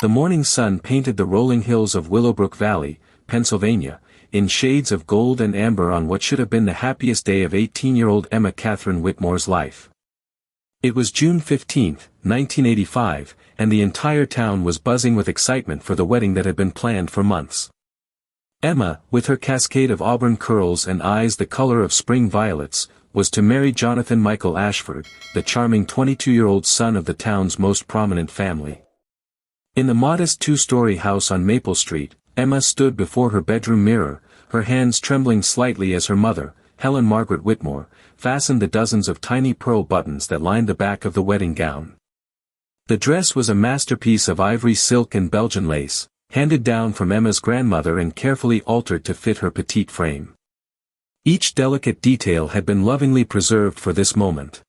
The morning sun painted the rolling hills of Willowbrook Valley, Pennsylvania, in shades of gold and amber on what should have been the happiest day of 18-year-old Emma Catherine Whitmore's life. It was June 15, 1985, and the entire town was buzzing with excitement for the wedding that had been planned for months. Emma, with her cascade of auburn curls and eyes the color of spring violets, was to marry Jonathan Michael Ashford, the charming 22-year-old son of the town's most prominent family. In the modest two-story house on Maple Street, Emma stood before her bedroom mirror, her hands trembling slightly as her mother, Helen Margaret Whitmore, fastened the dozens of tiny pearl buttons that lined the back of the wedding gown. The dress was a masterpiece of ivory silk and Belgian lace, handed down from Emma's grandmother and carefully altered to fit her petite frame. Each delicate detail had been lovingly preserved for this moment.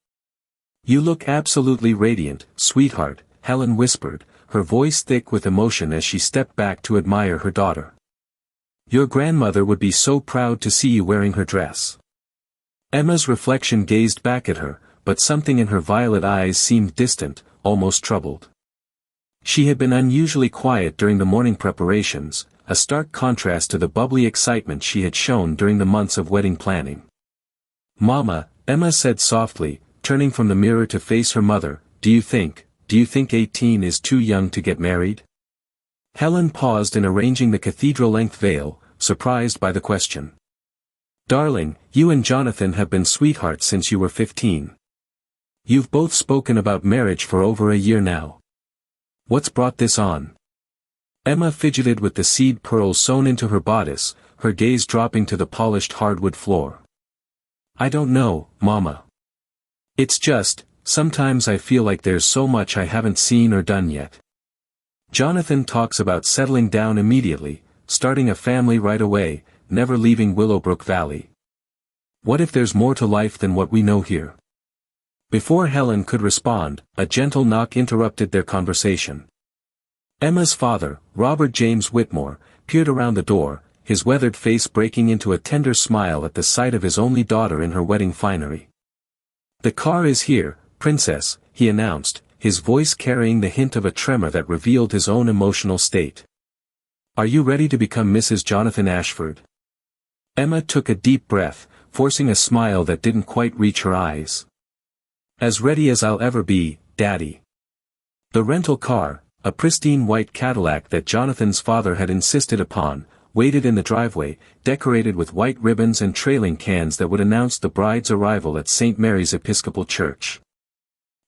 "You look absolutely radiant, sweetheart," Helen whispered, her voice thick with emotion as she stepped back to admire her daughter. "Your grandmother would be so proud to see you wearing her dress." Emma's reflection gazed back at her, but something in her violet eyes seemed distant, almost troubled. She had been unusually quiet during the morning preparations, a stark contrast to the bubbly excitement she had shown during the months of wedding planning. "Mama," Emma said softly, turning from the mirror to face her mother, do you think 18 is too young to get married?" Helen paused in arranging the cathedral-length veil, surprised by the question. "Darling, you and Jonathan have been sweethearts since you were 15. You've both spoken about marriage for over a year now. What's brought this on?" Emma fidgeted with the seed pearls sewn into her bodice, her gaze dropping to the polished hardwood floor. "I don't know, Mama. It's just, sometimes I feel like there's so much I haven't seen or done yet. Jonathan talks about settling down immediately, starting a family right away, never leaving Willowbrook Valley. What if there's more to life than what we know here?" Before Helen could respond, a gentle knock interrupted their conversation. Emma's father, Robert James Whitmore, peered around the door, his weathered face breaking into a tender smile at the sight of his only daughter in her wedding finery. "The car is here, Princess," he announced, his voice carrying the hint of a tremor that revealed his own emotional state. "Are you ready to become Mrs. Jonathan Ashford?" Emma took a deep breath, forcing a smile that didn't quite reach her eyes. "As ready as I'll ever be, Daddy." The rental car, a pristine white Cadillac that Jonathan's father had insisted upon, waited in the driveway, decorated with white ribbons and trailing cans that would announce the bride's arrival at St. Mary's Episcopal Church.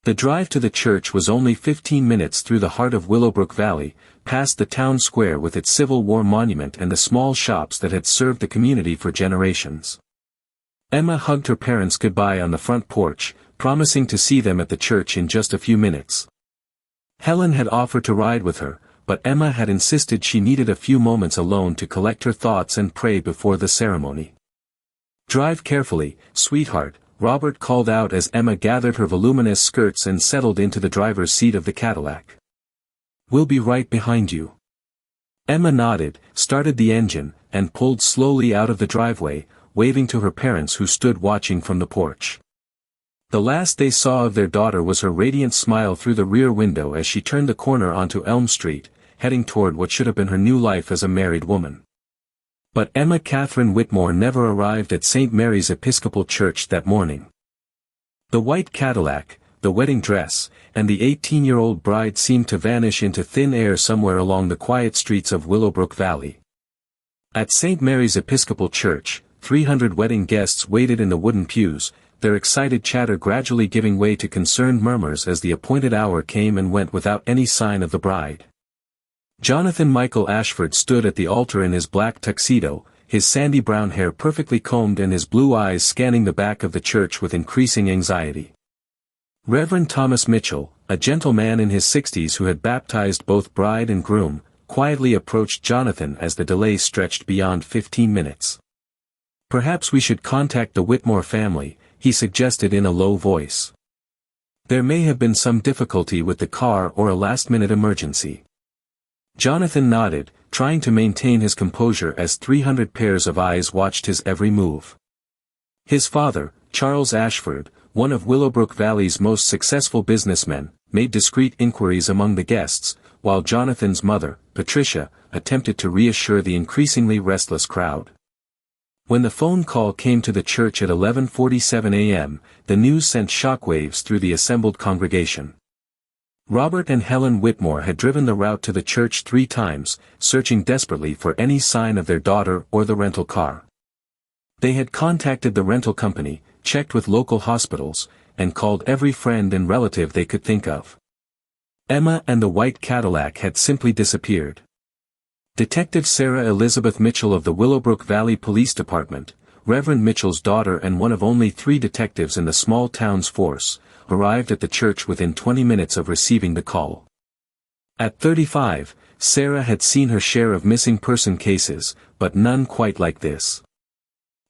The drive to the church was only 15 minutes through the heart of Willowbrook Valley, past the town square with its Civil War monument and the small shops that had served the community for generations. Emma hugged her parents goodbye on the front porch, promising to see them at the church in just a few minutes. Helen had offered to ride with her, but Emma had insisted she needed a few moments alone to collect her thoughts and pray before the ceremony. "Drive carefully, sweetheart," Robert called out as Emma gathered her voluminous skirts and settled into the driver's seat of the Cadillac. "We'll be right behind you." Emma nodded, started the engine, and pulled slowly out of the driveway, waving to her parents who stood watching from the porch. The last they saw of their daughter was her radiant smile through the rear window as she turned the corner onto Elm Street, heading toward what should have been her new life as a married woman. But Emma Catherine Whitmore never arrived at St. Mary's Episcopal Church that morning. The white Cadillac, the wedding dress, and the 18-year-old bride seemed to vanish into thin air somewhere along the quiet streets of Willowbrook Valley. At St. Mary's Episcopal Church, 300 wedding guests waited in the wooden pews, their excited chatter gradually giving way to concerned murmurs as the appointed hour came and went without any sign of the bride. Jonathan Michael Ashford stood at the altar in his black tuxedo, his sandy brown hair perfectly combed and his blue eyes scanning the back of the church with increasing anxiety. Reverend Thomas Mitchell, a gentleman in his 60s who had baptized both bride and groom, quietly approached Jonathan as the delay stretched beyond 15 minutes. "Perhaps we should contact the Whitmore family," he suggested in a low voice. "There may have been some difficulty with the car or a last-minute emergency." Jonathan nodded, trying to maintain his composure as 300 pairs of eyes watched his every move. His father, Charles Ashford, one of Willowbrook Valley's most successful businessmen, made discreet inquiries among the guests, while Jonathan's mother, Patricia, attempted to reassure the increasingly restless crowd. When the phone call came to the church at 11:47 a.m., the news sent shockwaves through the assembled congregation. Robert and Helen Whitmore had driven the route to the church 3 times, searching desperately for any sign of their daughter or the rental car. They had contacted the rental company, checked with local hospitals, and called every friend and relative they could think of. Emma and the white Cadillac had simply disappeared. Detective Sarah Elizabeth Mitchell of the Willowbrook Valley Police Department, Reverend Mitchell's daughter and one of only 3 detectives in the small town's force, arrived at the church within 20 minutes of receiving the call. At 35, Sarah had seen her share of missing person cases, but none quite like this.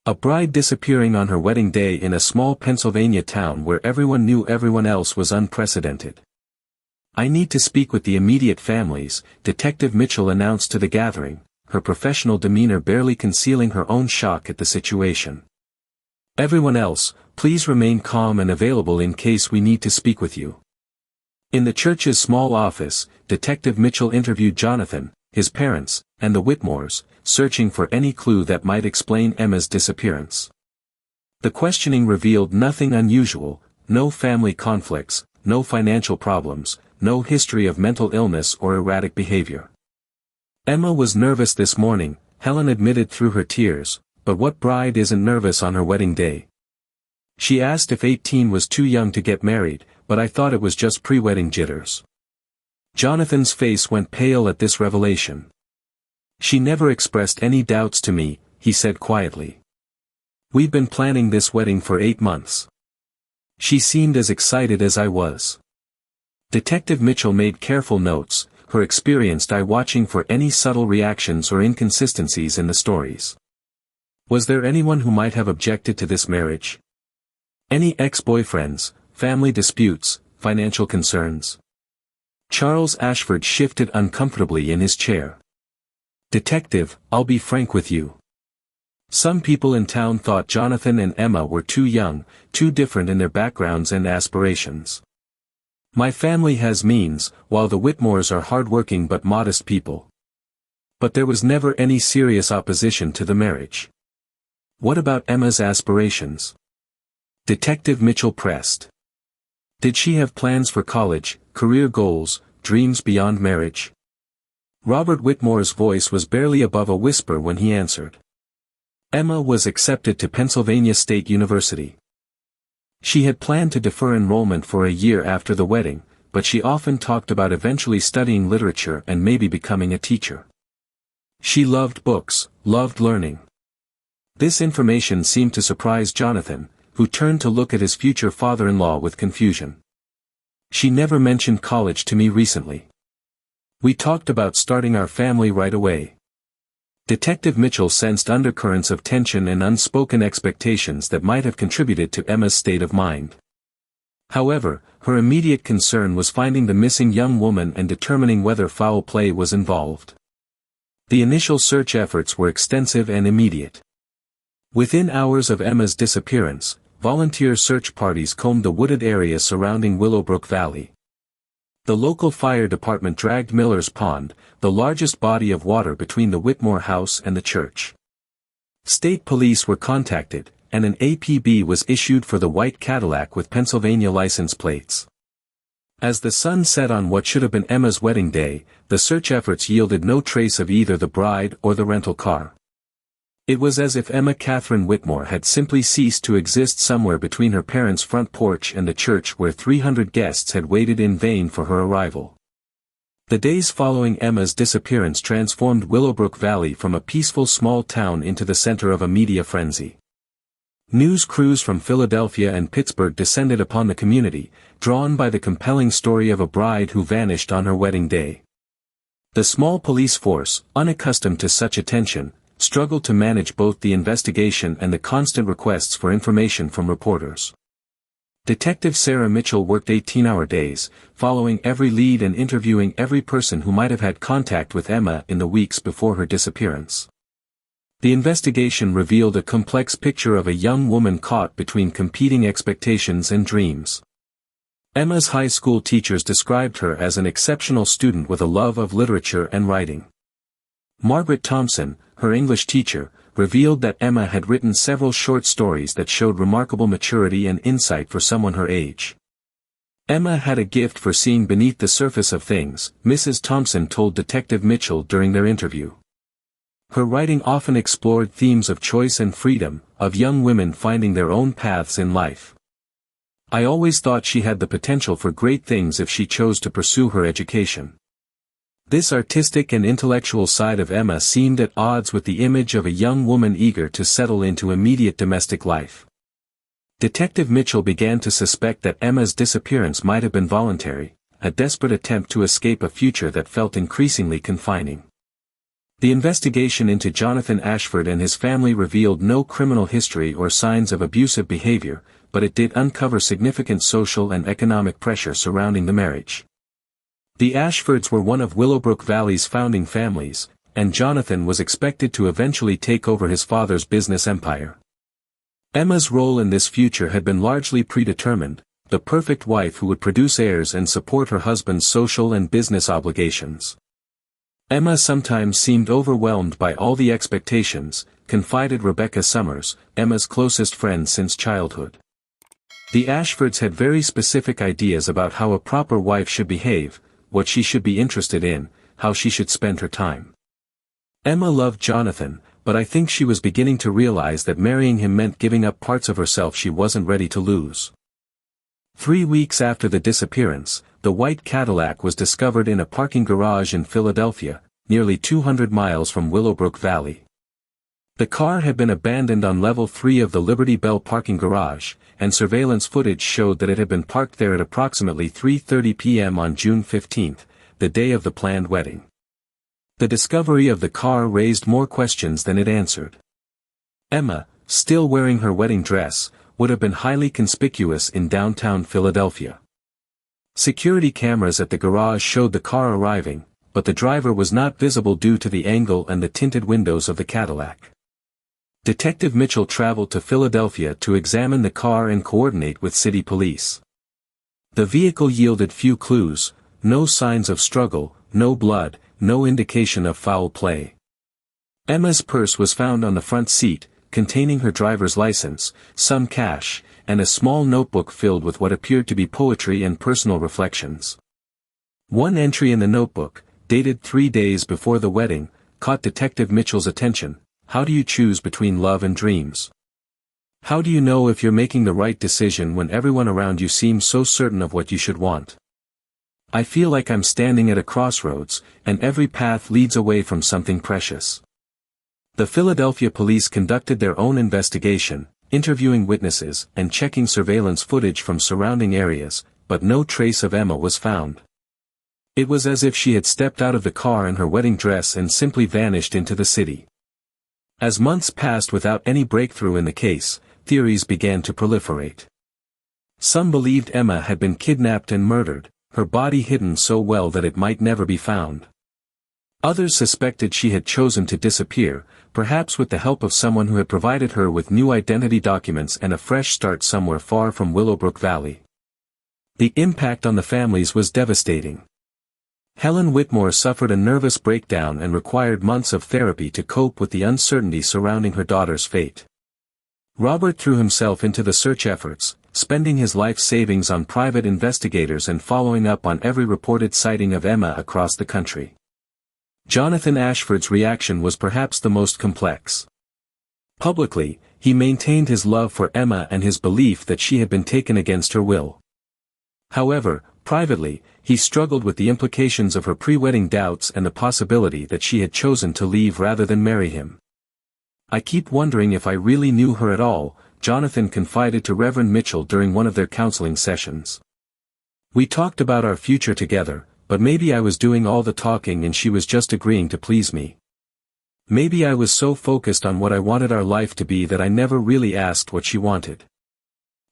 A bride disappearing on her wedding day in a small Pennsylvania town where everyone knew everyone else was unprecedented. "I need to speak with the immediate families," Detective Mitchell announced to the gathering, her professional demeanor barely concealing her own shock at the situation. "Everyone else, please remain calm and available in case we need to speak with you." In the church's small office, Detective Mitchell interviewed Jonathan, his parents, and the Whitmores, searching for any clue that might explain Emma's disappearance. The questioning revealed nothing unusual: no family conflicts, no financial problems, no history of mental illness or erratic behavior. "Emma was nervous this morning," Helen admitted through her tears, but what bride isn't nervous on her wedding day? "She asked if 18 was too young to get married, but I thought it was just pre-wedding jitters." Jonathan's face went pale at this revelation. "She never expressed any doubts to me," he said quietly. "We've been planning this wedding for 8 months. She seemed as excited as I was." Detective Mitchell made careful notes, her experienced eye watching for any subtle reactions or inconsistencies in the stories. "Was there anyone who might have objected to this marriage? Any ex-boyfriends, family disputes, financial concerns?" Charles Ashford shifted uncomfortably in his chair. "Detective, I'll be frank with you. Some people in town thought Jonathan and Emma were too young, too different in their backgrounds and aspirations. My family has means, while the Whitmores are hardworking but modest people. But there was never any serious opposition to the marriage." "What about Emma's aspirations?" Detective Mitchell pressed. "Did she have plans for college, career goals, dreams beyond marriage?" Robert Whitmore's voice was barely above a whisper when he answered. "Emma was accepted to Pennsylvania State University. She had planned to defer enrollment for a year after the wedding, but she often talked about eventually studying literature and maybe becoming a teacher. She loved books, loved learning." This information seemed to surprise Jonathan, who turned to look at his future father-in-law with confusion. "She never mentioned college to me recently. We talked about starting our family right away." Detective Mitchell sensed undercurrents of tension and unspoken expectations that might have contributed to Emma's state of mind. However, her immediate concern was finding the missing young woman and determining whether foul play was involved. The initial search efforts were extensive and immediate. Within hours of Emma's disappearance, volunteer search parties combed the wooded area surrounding Willowbrook Valley. The local fire department dragged Miller's Pond, the largest body of water between the Whitmore house and the church. State police were contacted, and an APB was issued for the white Cadillac with Pennsylvania license plates. As the sun set on what should have been Emma's wedding day, the search efforts yielded no trace of either the bride or the rental car. It was as if Emma Catherine Whitmore had simply ceased to exist somewhere between her parents' front porch and the church where 300 guests had waited in vain for her arrival. The days following Emma's disappearance transformed Willowbrook Valley from a peaceful small town into the center of a media frenzy. News crews from Philadelphia and Pittsburgh descended upon the community, drawn by the compelling story of a bride who vanished on her wedding day. The small police force, unaccustomed to such attention, struggled to manage both the investigation and the constant requests for information from reporters. Detective Sarah Mitchell worked 18-hour days, following every lead and interviewing every person who might have had contact with Emma in the weeks before her disappearance. The investigation revealed a complex picture of a young woman caught between competing expectations and dreams. Emma's high school teachers described her as an exceptional student with a love of literature and writing. Margaret Thompson, her English teacher, revealed that Emma had written several short stories that showed remarkable maturity and insight for someone her age. Emma had a gift for seeing beneath the surface of things, Mrs. Thompson told Detective Mitchell during their interview. Her writing often explored themes of choice and freedom, of young women finding their own paths in life. I always thought she had the potential for great things if she chose to pursue her education. This artistic and intellectual side of Emma seemed at odds with the image of a young woman eager to settle into immediate domestic life. Detective Mitchell began to suspect that Emma's disappearance might have been voluntary, a desperate attempt to escape a future that felt increasingly confining. The investigation into Jonathan Ashford and his family revealed no criminal history or signs of abusive behavior, but it did uncover significant social and economic pressure surrounding the marriage. The Ashfords were one of Willowbrook Valley's founding families, and Jonathan was expected to eventually take over his father's business empire. Emma's role in this future had been largely predetermined, the perfect wife who would produce heirs and support her husband's social and business obligations. Emma sometimes seemed overwhelmed by all the expectations, confided Rebecca Summers, Emma's closest friend since childhood. The Ashfords had very specific ideas about how a proper wife should behave, what she should be interested in, how she should spend her time. Emma loved Jonathan, but I think she was beginning to realize that marrying him meant giving up parts of herself she wasn't ready to lose. 3 weeks after the disappearance, the white Cadillac was discovered in a parking garage in Philadelphia, nearly 200 miles from Willowbrook Valley. The car had been abandoned on level 3 of the Liberty Bell parking garage, and surveillance footage showed that it had been parked there at approximately 3:30 p.m. on June 15, the day of the planned wedding. The discovery of the car raised more questions than it answered. Emma, still wearing her wedding dress, would have been highly conspicuous in downtown Philadelphia. Security cameras at the garage showed the car arriving, but the driver was not visible due to the angle and the tinted windows of the Cadillac. Detective Mitchell traveled to Philadelphia to examine the car and coordinate with city police. The vehicle yielded few clues, no signs of struggle, no blood, no indication of foul play. Emma's purse was found on the front seat, containing her driver's license, some cash, and a small notebook filled with what appeared to be poetry and personal reflections. One entry in the notebook, dated 3 days before the wedding, caught Detective Mitchell's attention. How do you choose between love and dreams? How do you know if you're making the right decision when everyone around you seems so certain of what you should want? I feel like I'm standing at a crossroads, and every path leads away from something precious. The Philadelphia police conducted their own investigation, interviewing witnesses and checking surveillance footage from surrounding areas, but no trace of Emma was found. It was as if she had stepped out of the car in her wedding dress and simply vanished into the city. As months passed without any breakthrough in the case, theories began to proliferate. Some believed Emma had been kidnapped and murdered, her body hidden so well that it might never be found. Others suspected she had chosen to disappear, perhaps with the help of someone who had provided her with new identity documents and a fresh start somewhere far from Willowbrook Valley. The impact on the families was devastating. Helen Whitmore suffered a nervous breakdown and required months of therapy to cope with the uncertainty surrounding her daughter's fate. Robert threw himself into the search efforts, spending his life savings on private investigators and following up on every reported sighting of Emma across the country. Jonathan Ashford's reaction was perhaps the most complex. Publicly, he maintained his love for Emma and his belief that she had been taken against her will. However, privately, he struggled with the implications of her pre-wedding doubts and the possibility that she had chosen to leave rather than marry him. I keep wondering if I really knew her at all, Jonathan confided to Reverend Mitchell during one of their counseling sessions. We talked about our future together, but maybe I was doing all the talking and she was just agreeing to please me. Maybe I was so focused on what I wanted our life to be that I never really asked what she wanted.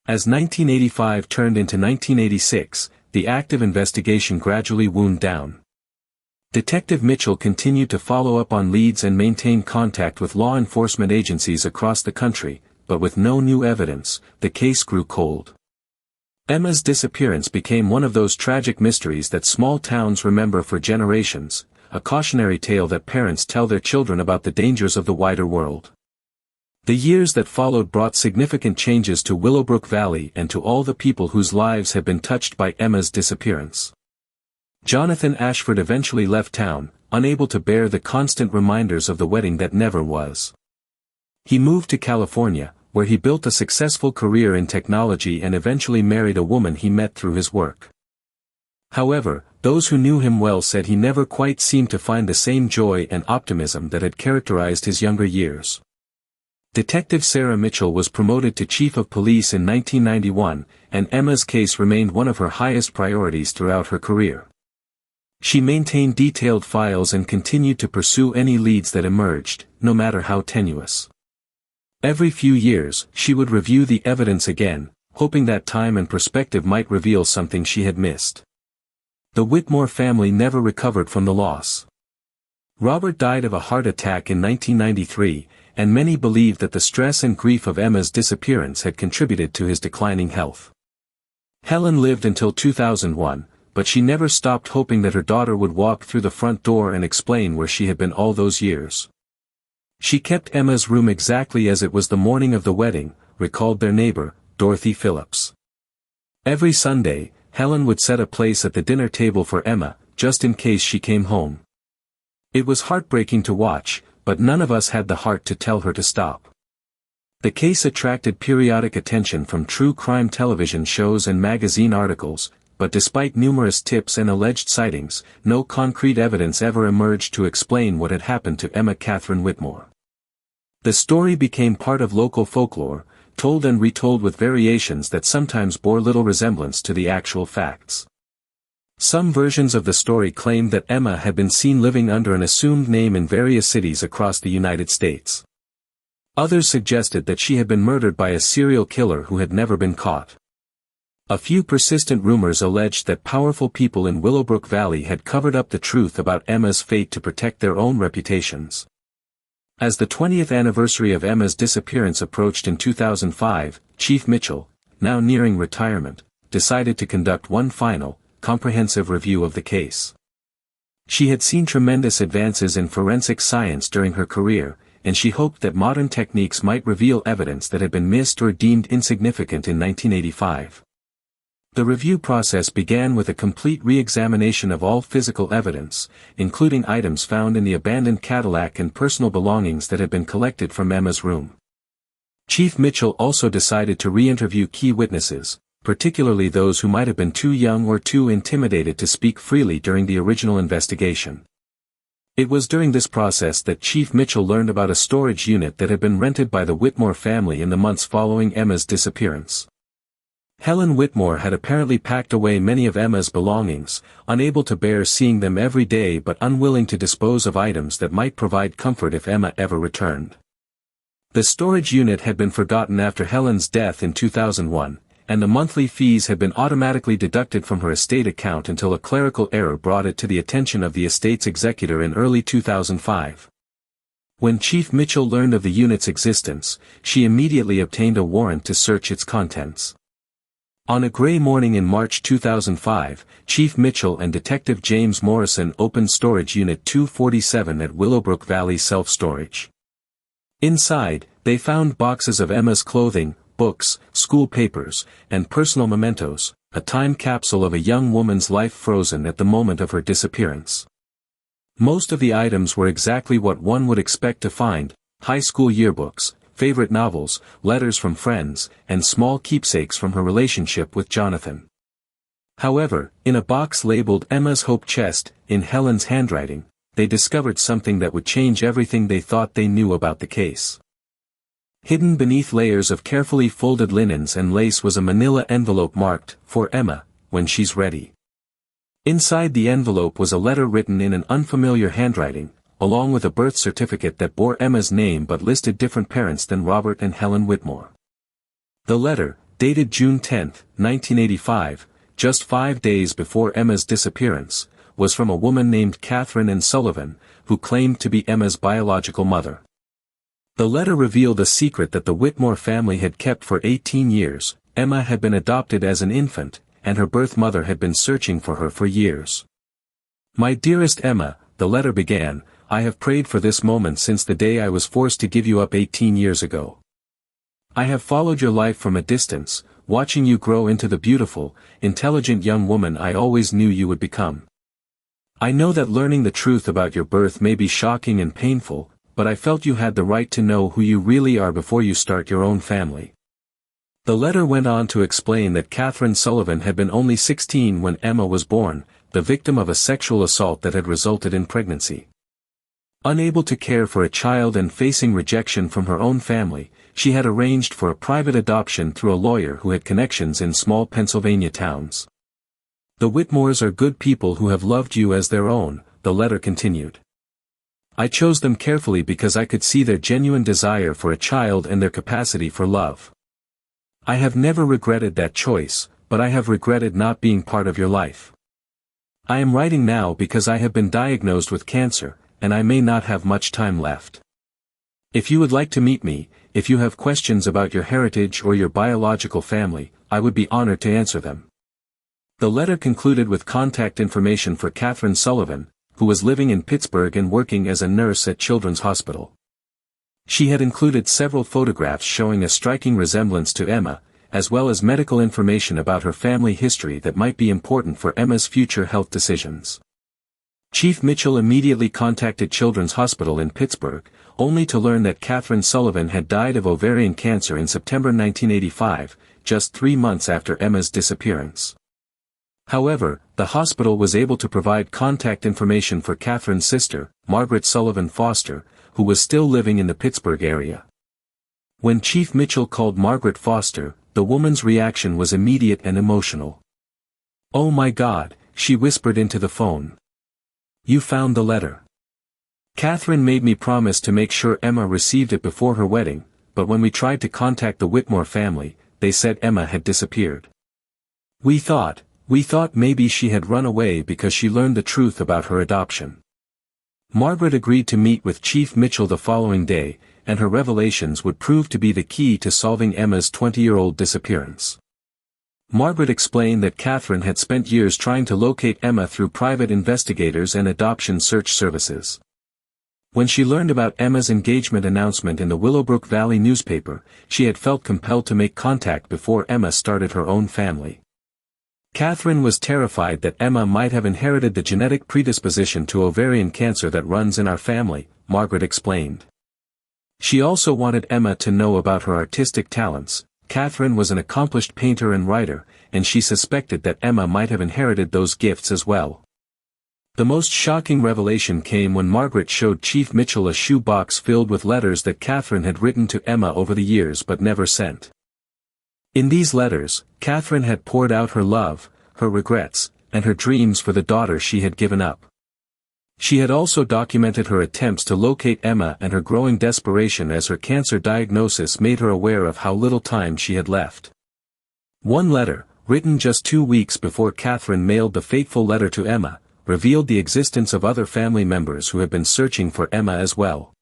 As 1985 turned into 1986, the active investigation gradually wound down. Detective Mitchell continued to follow up on leads and maintain contact with law enforcement agencies across the country, but with no new evidence, the case grew cold. Emma's disappearance became one of those tragic mysteries that small towns remember for generations, a cautionary tale that parents tell their children about the dangers of the wider world. The years that followed brought significant changes to Willowbrook Valley and to all the people whose lives had been touched by Emma's disappearance. Jonathan Ashford eventually left town, unable to bear the constant reminders of the wedding that never was. He moved to California, where he built a successful career in technology and eventually married a woman he met through his work. However, those who knew him well said he never quite seemed to find the same joy and optimism that had characterized his younger years. Detective Sarah Mitchell was promoted to Chief of Police in 1991, and Emma's case remained one of her highest priorities throughout her career. She maintained detailed files and continued to pursue any leads that emerged, no matter how tenuous. Every few years, she would review the evidence again, hoping that time and perspective might reveal something she had missed. The Whitmore family never recovered from the loss. Robert died of a heart attack in 1993, and many believed that the stress and grief of Emma's disappearance had contributed to his declining health. Helen lived until 2001, but she never stopped hoping that her daughter would walk through the front door and explain where she had been all those years. She kept Emma's room exactly as it was the morning of the wedding, recalled their neighbor, Dorothy Phillips. Every Sunday, Helen would set a place at the dinner table for Emma, just in case she came home. It was heartbreaking to watch, but none of us had the heart to tell her to stop. The case attracted periodic attention from true crime television shows and magazine articles, but despite numerous tips and alleged sightings, no concrete evidence ever emerged to explain what had happened to Emma Catherine Whitmore. The story became part of local folklore, told and retold with variations that sometimes bore little resemblance to the actual facts. Some versions of the story claimed that Emma had been seen living under an assumed name in various cities across the United States. Others suggested that she had been murdered by a serial killer who had never been caught. A few persistent rumors alleged that powerful people in Willowbrook Valley had covered up the truth about Emma's fate to protect their own reputations. As the 20th anniversary of Emma's disappearance approached in 2005, Chief Mitchell, now nearing retirement, decided to conduct one final, comprehensive review of the case. She had seen tremendous advances in forensic science during her career, and she hoped that modern techniques might reveal evidence that had been missed or deemed insignificant in 1985. The review process began with a complete re-examination of all physical evidence, including items found in the abandoned Cadillac and personal belongings that had been collected from Emma's room. Chief Mitchell also decided to re-interview key witnesses, particularly those who might have been too young or too intimidated to speak freely during the original investigation. It was during this process that Chief Mitchell learned about a storage unit that had been rented by the Whitmore family in the months following Emma's disappearance. Helen Whitmore had apparently packed away many of Emma's belongings, unable to bear seeing them every day but unwilling to dispose of items that might provide comfort if Emma ever returned. The storage unit had been forgotten after Helen's death in 2001, and the monthly fees had been automatically deducted from her estate account until a clerical error brought it to the attention of the estate's executor in early 2005. When Chief Mitchell learned of the unit's existence, she immediately obtained a warrant to search its contents. On a gray morning in March 2005, Chief Mitchell and Detective James Morrison opened Storage Unit 247 at Willowbrook Valley Self-Storage. Inside, they found boxes of Emma's clothing, books, school papers, and personal mementos, a time capsule of a young woman's life frozen at the moment of her disappearance. Most of the items were exactly what one would expect to find: high school yearbooks, favorite novels, letters from friends, and small keepsakes from her relationship with Jonathan. However, in a box labeled Emma's Hope Chest, in Helen's handwriting, they discovered something that would change everything they thought they knew about the case. Hidden beneath layers of carefully folded linens and lace was a manila envelope marked, "For Emma, when she's ready." Inside the envelope was a letter written in an unfamiliar handwriting, along with a birth certificate that bore Emma's name but listed different parents than Robert and Helen Whitmore. The letter, dated June 10, 1985, just 5 days before Emma's disappearance, was from a woman named Catherine Ann Sullivan, who claimed to be Emma's biological mother. The letter revealed a secret that the Whitmore family had kept for 18 years, Emma had been adopted as an infant, and her birth mother had been searching for her for years. "My dearest Emma," the letter began, "I have prayed for this moment since the day I was forced to give you up 18 years ago. I have followed your life from a distance, watching you grow into the beautiful, intelligent young woman I always knew you would become. I know that learning the truth about your birth may be shocking and painful, but I felt you had the right to know who you really are before you start your own family." The letter went on to explain that Catherine Sullivan had been only 16 when Emma was born, the victim of a sexual assault that had resulted in pregnancy. Unable to care for a child and facing rejection from her own family, she had arranged for a private adoption through a lawyer who had connections in small Pennsylvania towns. "The Whitmores are good people who have loved you as their own," the letter continued. "I chose them carefully because I could see their genuine desire for a child and their capacity for love. I have never regretted that choice, but I have regretted not being part of your life. I am writing now because I have been diagnosed with cancer, and I may not have much time left. If you would like to meet me, if you have questions about your heritage or your biological family, I would be honored to answer them." The letter concluded with contact information for Catherine Sullivan, who was living in Pittsburgh and working as a nurse at Children's Hospital. She had included several photographs showing a striking resemblance to Emma, as well as medical information about her family history that might be important for Emma's future health decisions. Chief Mitchell immediately contacted Children's Hospital in Pittsburgh, only to learn that Catherine Sullivan had died of ovarian cancer in September 1985, just 3 months after Emma's disappearance. However, the hospital was able to provide contact information for Catherine's sister, Margaret Sullivan Foster, who was still living in the Pittsburgh area. When Chief Mitchell called Margaret Foster, the woman's reaction was immediate and emotional. "Oh my God," she whispered into the phone. "You found the letter. Catherine made me promise to make sure Emma received it before her wedding, but when we tried to contact the Whitmore family, they said Emma had disappeared. We thought maybe she had run away because she learned the truth about her adoption." Margaret agreed to meet with Chief Mitchell the following day, and her revelations would prove to be the key to solving Emma's 20-year-old disappearance. Margaret explained that Catherine had spent years trying to locate Emma through private investigators and adoption search services. When she learned about Emma's engagement announcement in the Willowbrook Valley newspaper, she had felt compelled to make contact before Emma started her own family. Catherine was terrified that Emma might have inherited the genetic predisposition to ovarian cancer that runs in our family, Margaret explained. She also wanted Emma to know about her artistic talents. Catherine was an accomplished painter and writer, and she suspected that Emma might have inherited those gifts as well. The most shocking revelation came when Margaret showed Chief Mitchell a shoe box filled with letters that Catherine had written to Emma over the years but never sent. In these letters, Catherine had poured out her love, her regrets, and her dreams for the daughter she had given up. She had also documented her attempts to locate Emma and her growing desperation as her cancer diagnosis made her aware of how little time she had left. One letter, written just 2 weeks before Catherine mailed the fateful letter to Emma, revealed the existence of other family members who had been searching for Emma as well.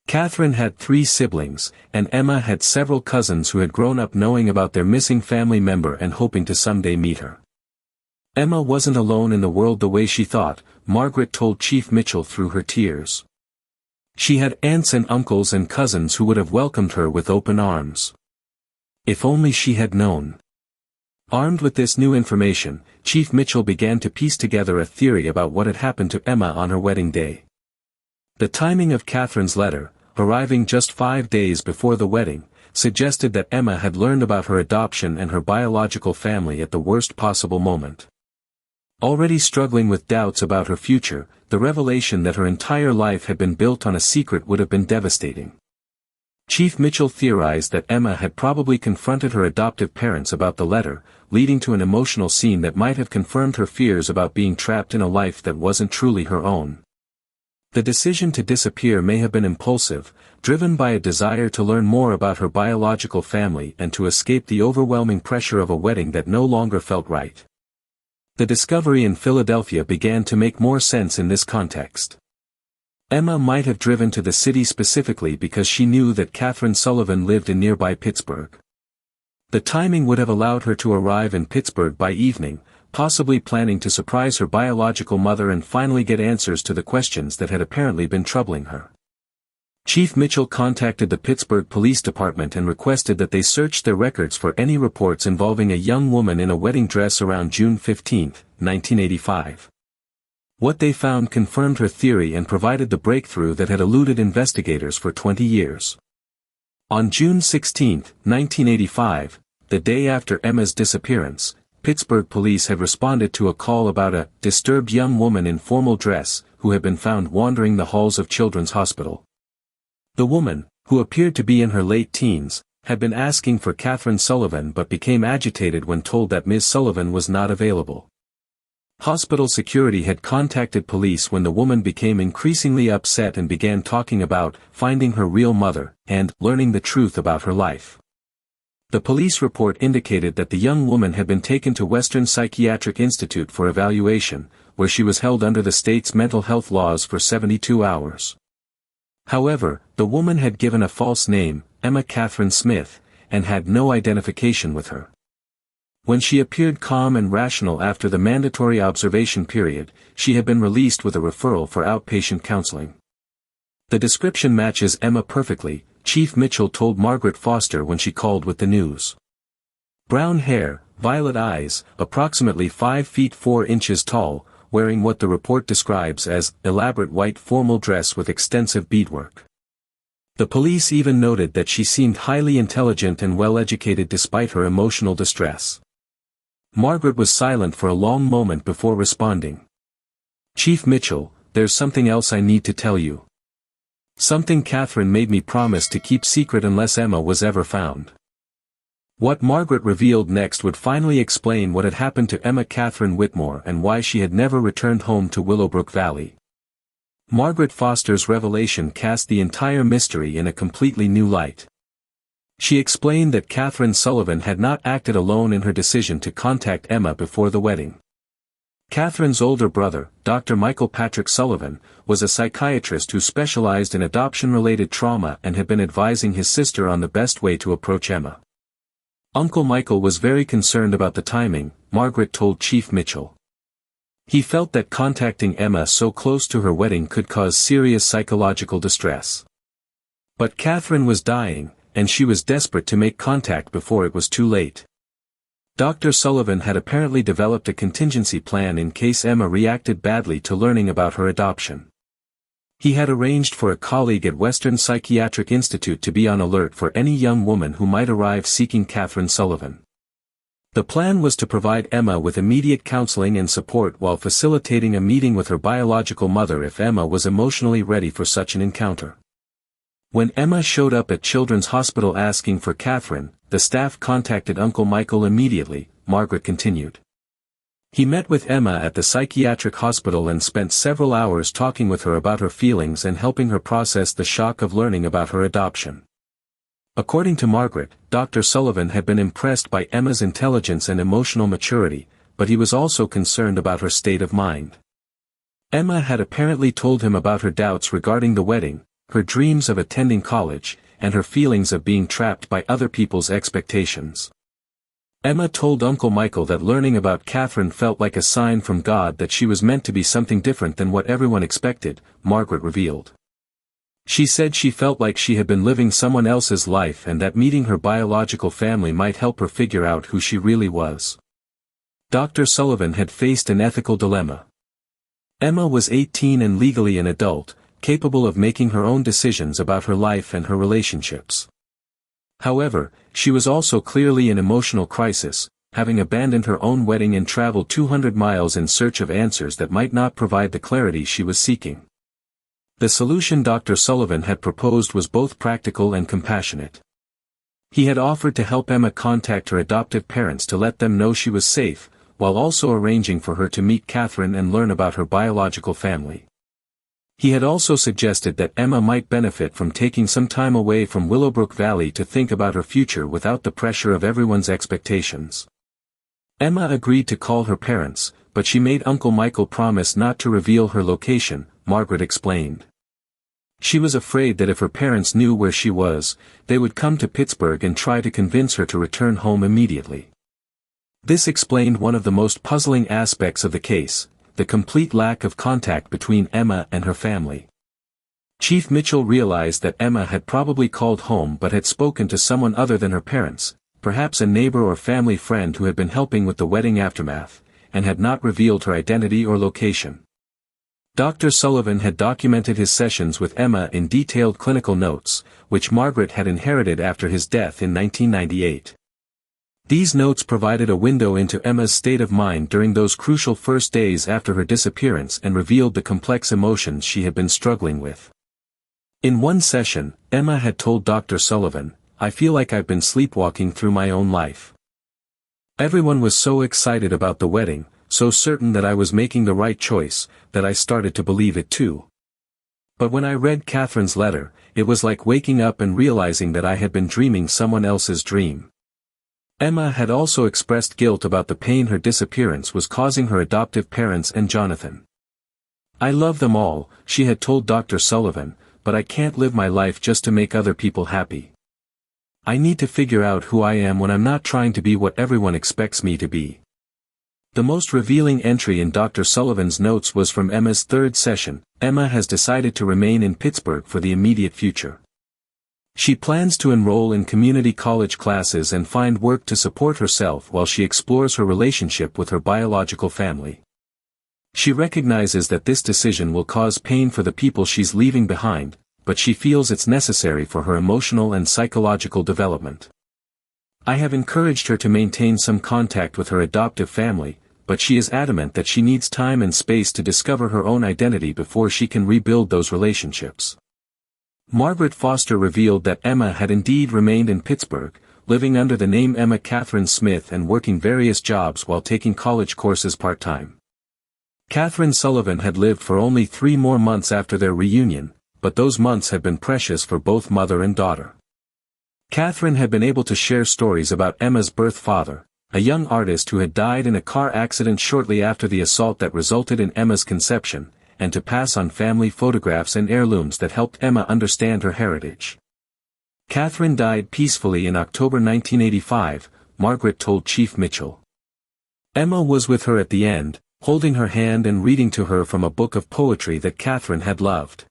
Catherine had 3 siblings, and Emma had several cousins who had grown up knowing about their missing family member and hoping to someday meet her. Emma wasn't alone in the world the way she thought, Margaret told Chief Mitchell through her tears. She had aunts and uncles and cousins who would have welcomed her with open arms. If only she had known. Armed with this new information, Chief Mitchell began to piece together a theory about what had happened to Emma on her wedding day. The timing of Catherine's letter, arriving just 5 days before the wedding, suggested that Emma had learned about her adoption and her biological family at the worst possible moment. Already struggling with doubts about her future, the revelation that her entire life had been built on a secret would have been devastating. Chief Mitchell theorized that Emma had probably confronted her adoptive parents about the letter, leading to an emotional scene that might have confirmed her fears about being trapped in a life that wasn't truly her own. The decision to disappear may have been impulsive, driven by a desire to learn more about her biological family and to escape the overwhelming pressure of a wedding that no longer felt right. The discovery in Philadelphia began to make more sense in this context. Emma might have driven to the city specifically because she knew that Catherine Sullivan lived in nearby Pittsburgh. The timing would have allowed her to arrive in Pittsburgh by evening, possibly planning to surprise her biological mother and finally get answers to the questions that had apparently been troubling her. Chief Mitchell contacted the Pittsburgh Police Department and requested that they search their records for any reports involving a young woman in a wedding dress around June 15, 1985. What they found confirmed her theory and provided the breakthrough that had eluded investigators for 20 years. On June 16, 1985, the day after Emma's disappearance, Pittsburgh police had responded to a call about a disturbed young woman in formal dress who had been found wandering the halls of Children's Hospital. The woman, who appeared to be in her late teens, had been asking for Catherine Sullivan but became agitated when told that Ms. Sullivan was not available. Hospital security had contacted police when the woman became increasingly upset and began talking about finding her real mother and learning the truth about her life. The police report indicated that the young woman had been taken to Western Psychiatric Institute for evaluation, where she was held under the state's mental health laws for 72 hours. However, the woman had given a false name, Emma Catherine Smith, and had no identification with her. When she appeared calm and rational after the mandatory observation period, she had been released with a referral for outpatient counseling. The description matches Emma perfectly, Chief Mitchell told Margaret Foster when she called with the news. Brown hair, violet eyes, approximately 5 feet 4 inches tall, wearing what the report describes as elaborate white formal dress with extensive beadwork. The police even noted that she seemed highly intelligent and well-educated despite her emotional distress. Margaret was silent for a long moment before responding. "Chief Mitchell, there's something else I need to tell you. Something Catherine made me promise to keep secret unless Emma was ever found." What Margaret revealed next would finally explain what had happened to Emma Catherine Whitmore and why she had never returned home to Willowbrook Valley. Margaret Foster's revelation cast the entire mystery in a completely new light. She explained that Catherine Sullivan had not acted alone in her decision to contact Emma before the wedding. Catherine's older brother, Dr. Michael Patrick Sullivan, was a psychiatrist who specialized in adoption-related trauma and had been advising his sister on the best way to approach Emma. Uncle Michael was very concerned about the timing, Margaret told Chief Mitchell. He felt that contacting Emma so close to her wedding could cause serious psychological distress. But Catherine was dying, and she was desperate to make contact before it was too late. Dr. Sullivan had apparently developed a contingency plan in case Emma reacted badly to learning about her adoption. He had arranged for a colleague at Western Psychiatric Institute to be on alert for any young woman who might arrive seeking Catherine Sullivan. The plan was to provide Emma with immediate counseling and support while facilitating a meeting with her biological mother if Emma was emotionally ready for such an encounter. When Emma showed up at Children's Hospital asking for Catherine, the staff contacted Uncle Michael immediately, Margaret continued. He met with Emma at the psychiatric hospital and spent several hours talking with her about her feelings and helping her process the shock of learning about her adoption. According to Margaret, Dr. Sullivan had been impressed by Emma's intelligence and emotional maturity, but he was also concerned about her state of mind. Emma had apparently told him about her doubts regarding the wedding, her dreams of attending college, and her feelings of being trapped by other people's expectations. Emma told Uncle Michael that learning about Catherine felt like a sign from God that she was meant to be something different than what everyone expected, Margaret revealed. She said she felt like she had been living someone else's life and that meeting her biological family might help her figure out who she really was. Dr. Sullivan had faced an ethical dilemma. Emma was 18 and legally an adult, capable of making her own decisions about her life and her relationships. However, she was also clearly in emotional crisis, having abandoned her own wedding and traveled 200 miles in search of answers that might not provide the clarity she was seeking. The solution Dr. Sullivan had proposed was both practical and compassionate. He had offered to help Emma contact her adoptive parents to let them know she was safe, while also arranging for her to meet Catherine and learn about her biological family. He had also suggested that Emma might benefit from taking some time away from Willowbrook Valley to think about her future without the pressure of everyone's expectations. Emma agreed to call her parents, but she made Uncle Michael promise not to reveal her location, Margaret explained. She was afraid that if her parents knew where she was, they would come to Pittsburgh and try to convince her to return home immediately. This explained one of the most puzzling aspects of the case, the complete lack of contact between Emma and her family. Chief Mitchell realized that Emma had probably called home but had spoken to someone other than her parents, perhaps a neighbor or family friend who had been helping with the wedding aftermath, and had not revealed her identity or location. Dr. Sullivan had documented his sessions with Emma in detailed clinical notes, which Margaret had inherited after his death in 1998. These notes provided a window into Emma's state of mind during those crucial first days after her disappearance and revealed the complex emotions she had been struggling with. In one session, Emma had told Dr. Sullivan, "I feel like I've been sleepwalking through my own life. Everyone was so excited about the wedding, so certain that I was making the right choice, that I started to believe it too. But when I read Catherine's letter, it was like waking up and realizing that I had been dreaming someone else's dream." Emma had also expressed guilt about the pain her disappearance was causing her adoptive parents and Jonathan. "I love them all," she had told Dr. Sullivan, "but I can't live my life just to make other people happy. I need to figure out who I am when I'm not trying to be what everyone expects me to be." The most revealing entry in Dr. Sullivan's notes was from Emma's third session. Emma has decided to remain in Pittsburgh for the immediate future. She plans to enroll in community college classes and find work to support herself while she explores her relationship with her biological family. She recognizes that this decision will cause pain for the people she's leaving behind, but she feels it's necessary for her emotional and psychological development. "I have encouraged her to maintain some contact with her adoptive family, but she is adamant that she needs time and space to discover her own identity before she can rebuild those relationships." Margaret Foster revealed that Emma had indeed remained in Pittsburgh, living under the name Emma Catherine Smith and working various jobs while taking college courses part-time. Catherine Sullivan had lived for only 3 more months after their reunion, but those months had been precious for both mother and daughter. Catherine had been able to share stories about Emma's birth father, a young artist who had died in a car accident shortly after the assault that resulted in Emma's conception, and to pass on family photographs and heirlooms that helped Emma understand her heritage. Catherine died peacefully in October 1985, Margaret told Chief Mitchell. Emma was with her at the end, holding her hand and reading to her from a book of poetry that Catherine had loved.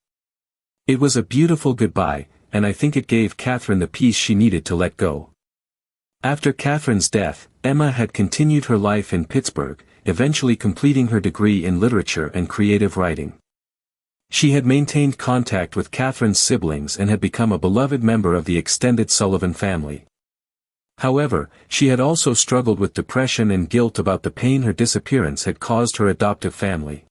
"It was a beautiful goodbye, and I think it gave Catherine the peace she needed to let go." After Catherine's death, Emma had continued her life in Pittsburgh, eventually completing her degree in literature and creative writing. She had maintained contact with Catherine's siblings and had become a beloved member of the extended Sullivan family. However, she had also struggled with depression and guilt about the pain her disappearance had caused her adoptive family.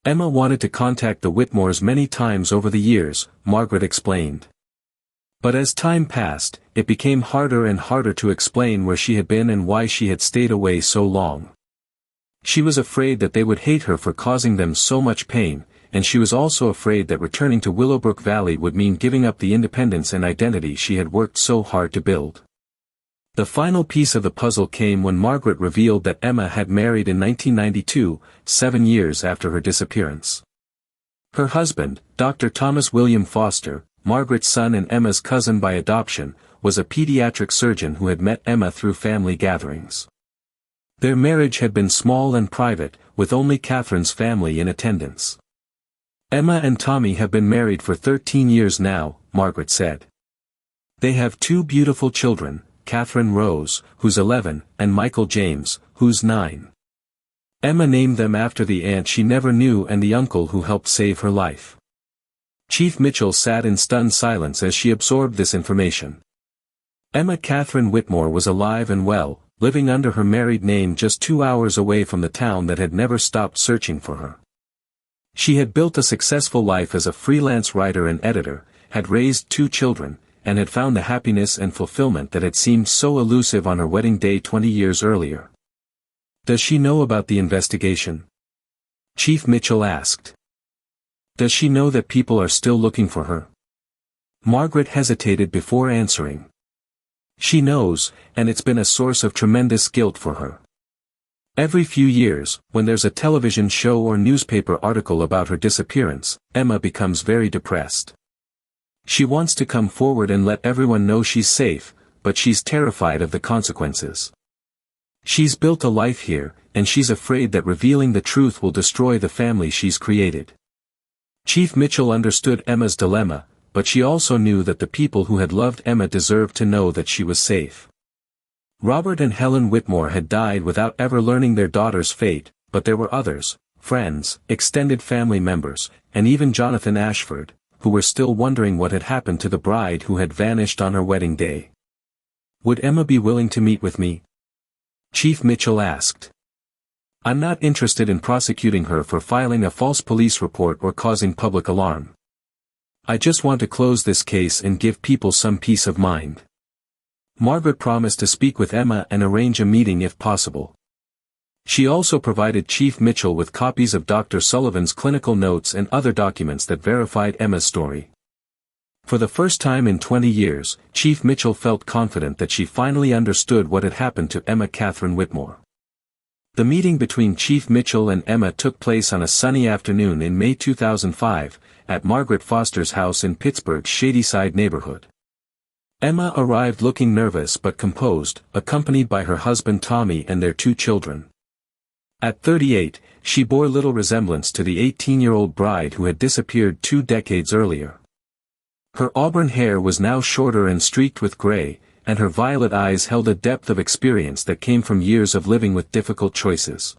Emma wanted to contact the Whitmores many times over the years, Margaret explained. But as time passed, it became harder and harder to explain where she had been and why she had stayed away so long. She was afraid that they would hate her for causing them so much pain, and she was also afraid that returning to Willowbrook Valley would mean giving up the independence and identity she had worked so hard to build. The final piece of the puzzle came when Margaret revealed that Emma had married in 1992, 7 years after her disappearance. Her husband, Dr. Thomas William Foster, Margaret's son and Emma's cousin by adoption, was a pediatric surgeon who had met Emma through family gatherings. Their marriage had been small and private, with only Catherine's family in attendance. "Emma and Tommy have been married for 13 years now," Margaret said. "They have 2 beautiful children, Catherine Rose, who's 11, and Michael James, who's 9. Emma named them after the aunt she never knew and the uncle who helped save her life." Chief Mitchell sat in stunned silence as she absorbed this information. Emma Catherine Whitmore was alive and well, living under her married name just 2 hours away from the town that had never stopped searching for her. She had built a successful life as a freelance writer and editor, had raised 2 children, and had found the happiness and fulfillment that had seemed so elusive on her wedding day 20 years earlier. "Does she know about the investigation?" Chief Mitchell asked. "Does she know that people are still looking for her?" Margaret hesitated before answering. "She knows, and it's been a source of tremendous guilt for her." Every few years, when there's a television show or newspaper article about her disappearance, Emma becomes very depressed. She wants to come forward and let everyone know she's safe, but she's terrified of the consequences. She's built a life here, and she's afraid that revealing the truth will destroy the family she's created. Chief Mitchell understood Emma's dilemma, but she also knew that the people who had loved Emma deserved to know that she was safe. Robert and Helen Whitmore had died without ever learning their daughter's fate, but there were others, friends, extended family members, and even Jonathan Ashford, who were still wondering what had happened to the bride who had vanished on her wedding day. Would Emma be willing to meet with me? Chief Mitchell asked. I'm not interested in prosecuting her for filing a false police report or causing public alarm. I just want to close this case and give people some peace of mind. Margaret promised to speak with Emma and arrange a meeting if possible. She also provided Chief Mitchell with copies of Dr. Sullivan's clinical notes and other documents that verified Emma's story. For the first time in 20 years, Chief Mitchell felt confident that she finally understood what had happened to Emma Catherine Whitmore. The meeting between Chief Mitchell and Emma took place on a sunny afternoon in May 2005, at Margaret Foster's house in Pittsburgh's Shadyside neighborhood. Emma arrived looking nervous but composed, accompanied by her husband Tommy and their 2 children. At 38, she bore little resemblance to the 18-year-old bride who had disappeared 2 decades earlier. Her auburn hair was now shorter and streaked with gray, and her violet eyes held a depth of experience that came from years of living with difficult choices.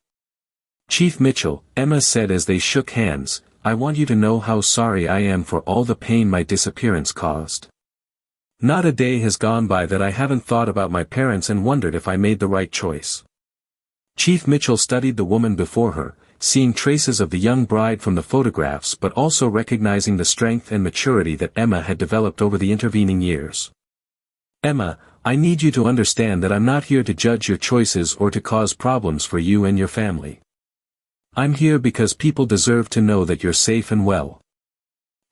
Chief Mitchell, Emma said as they shook hands, I want you to know how sorry I am for all the pain my disappearance caused. Not a day has gone by that I haven't thought about my parents and wondered if I made the right choice. Chief Mitchell studied the woman before her, seeing traces of the young bride from the photographs but also recognizing the strength and maturity that Emma had developed over the intervening years. Emma, I need you to understand that I'm not here to judge your choices or to cause problems for you and your family. I'm here because people deserve to know that you're safe and well.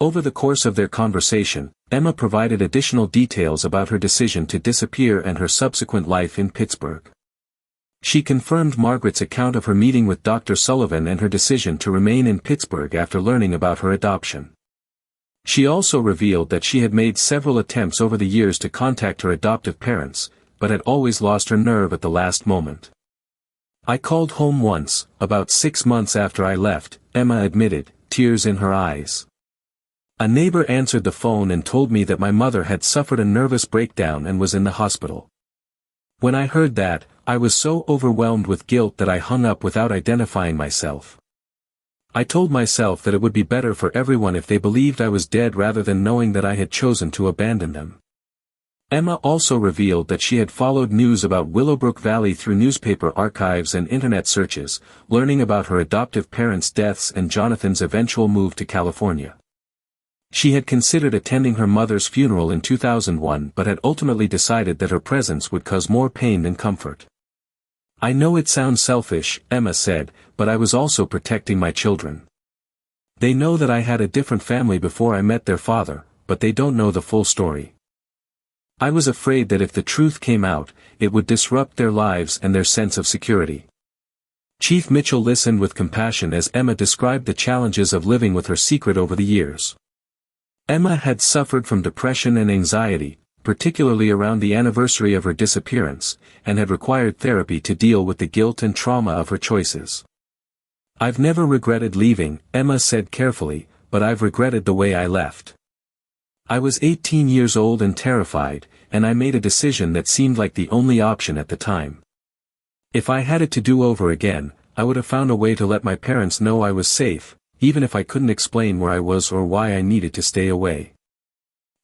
Over the course of their conversation, Emma provided additional details about her decision to disappear and her subsequent life in Pittsburgh. She confirmed Margaret's account of her meeting with Dr. Sullivan and her decision to remain in Pittsburgh after learning about her adoption. She also revealed that she had made several attempts over the years to contact her adoptive parents, but had always lost her nerve at the last moment. I called home once, about 6 months after I left, Emma admitted, tears in her eyes. A neighbor answered the phone and told me that my mother had suffered a nervous breakdown and was in the hospital. When I heard that, I was so overwhelmed with guilt that I hung up without identifying myself. I told myself that it would be better for everyone if they believed I was dead rather than knowing that I had chosen to abandon them. Emma also revealed that she had followed news about Willowbrook Valley through newspaper archives and internet searches, learning about her adoptive parents' deaths and Jonathan's eventual move to California. She had considered attending her mother's funeral in 2001 but had ultimately decided that her presence would cause more pain than comfort. I know it sounds selfish, Emma said, but I was also protecting my children. They know that I had a different family before I met their father, but they don't know the full story. I was afraid that if the truth came out, it would disrupt their lives and their sense of security. Chief Mitchell listened with compassion as Emma described the challenges of living with her secret over the years. Emma had suffered from depression and anxiety, particularly around the anniversary of her disappearance, and had required therapy to deal with the guilt and trauma of her choices. I've never regretted leaving, Emma said carefully, but I've regretted the way I left. I was 18 years old and terrified, and I made a decision that seemed like the only option at the time. If I had it to do over again, I would have found a way to let my parents know I was safe, even if I couldn't explain where I was or why I needed to stay away.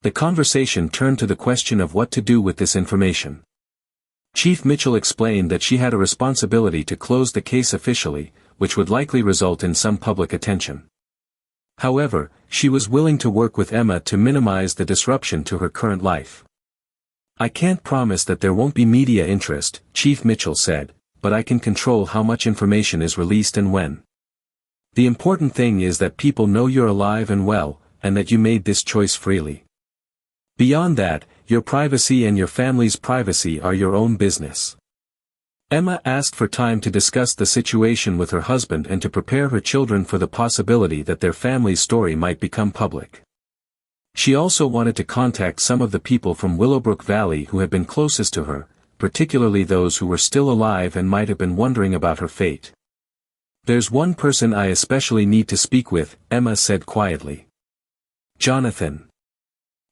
The conversation turned to the question of what to do with this information. Chief Mitchell explained that she had a responsibility to close the case officially, which would likely result in some public attention. However, she was willing to work with Emma to minimize the disruption to her current life. I can't promise that there won't be media interest, Chief Mitchell said, but I can control how much information is released and when. The important thing is that people know you're alive and well, and that you made this choice freely. Beyond that, your privacy and your family's privacy are your own business. Emma asked for time to discuss the situation with her husband and to prepare her children for the possibility that their family's story might become public. She also wanted to contact some of the people from Willowbrook Valley who had been closest to her, particularly those who were still alive and might have been wondering about her fate. "There's one person I especially need to speak with," Emma said quietly. "Jonathan.